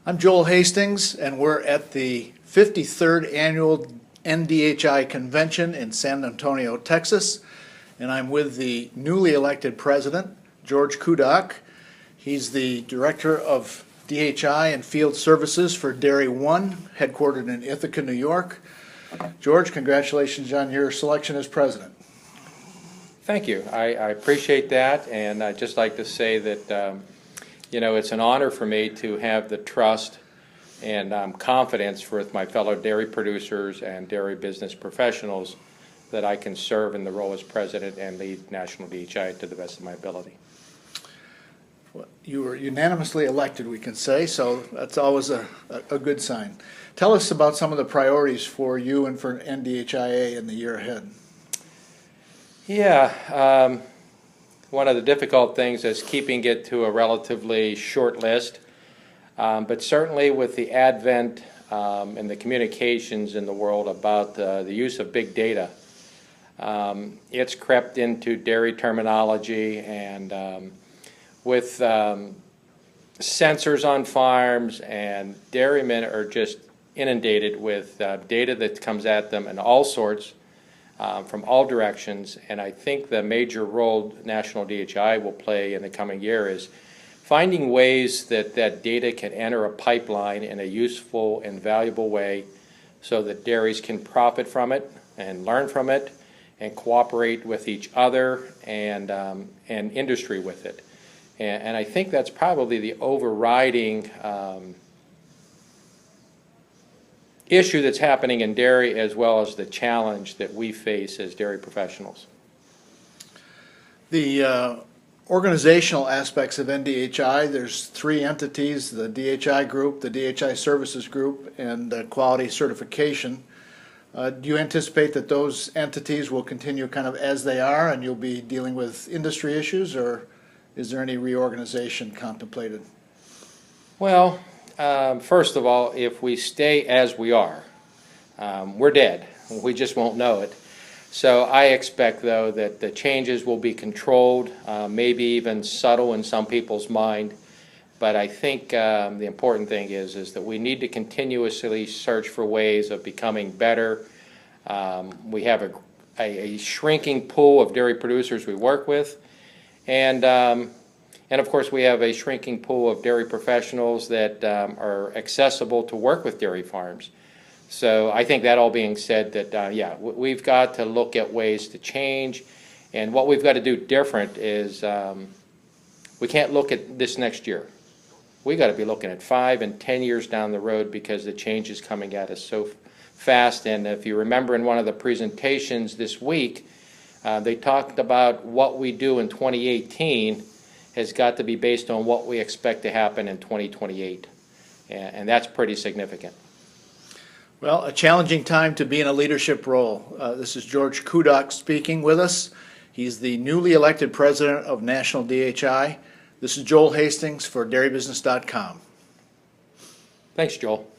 I'm Joel Hastings, and we're at the 53rd Annual NDHI Convention in San Antonio, Texas, and I'm with the newly elected president, George Cudoc. He's the Director of DHI and Field Services for Dairy One, headquartered in Ithaca, New York. George, congratulations on your selection as president. Thank you. I appreciate that, and I'd just like to say that it's an honor for me to have the trust and confidence with my fellow dairy producers and dairy business professionals that I can serve in the role as president and lead National DHI to the best of my ability. Well, you were unanimously elected, we can say, so that's always a good sign. Tell us about some of the priorities for you and for NDHIA in the year ahead. Yeah, one of the difficult things is keeping it to a relatively short list, but certainly with the advent and the communications in the world about the use of big data, it's crept into dairy terminology, and with sensors on farms, and dairymen are just inundated with data that comes at them in all sorts, from all directions, and I think the major role National DHI will play in the coming year is finding ways that that data can enter a pipeline in a useful and valuable way so that dairies can profit from it and learn from it and cooperate with each other and industry with it. And I think that's probably the overriding issue that's happening in dairy, as well as the challenge that we face as dairy professionals. The organizational aspects of NDHI, there's three entities: the DHI group, the DHI services group, and quality certification. Do you anticipate that those entities will continue kind of as they are and you'll be dealing with industry issues, or is there any reorganization contemplated? Well, first of all, if we stay as we are, we're dead. We just won't know it. So I expect, though, that the changes will be controlled, maybe even subtle in some people's mind. But I think the important thing is that we need to continuously search for ways of becoming better. We have a shrinking pool of dairy producers we work with, and of course we have a shrinking pool of dairy professionals that are accessible to work with dairy farms. So I think that all being said, that yeah, we've got to look at ways to change, and what we've got to do different is we can't look at this next year. We got to be looking at 5 and 10 years down the road, because the change is coming at us so fast. And if you remember in one of the presentations this week, they talked about what we do in 2018 has got to be based on what we expect to happen in 2028, and that's pretty significant. Well, a challenging time to be in a leadership role. This is George Cudoc speaking with us. He's the newly elected president of National DHI. This is Joel Hastings for DairyBusiness.com. Thanks, Joel.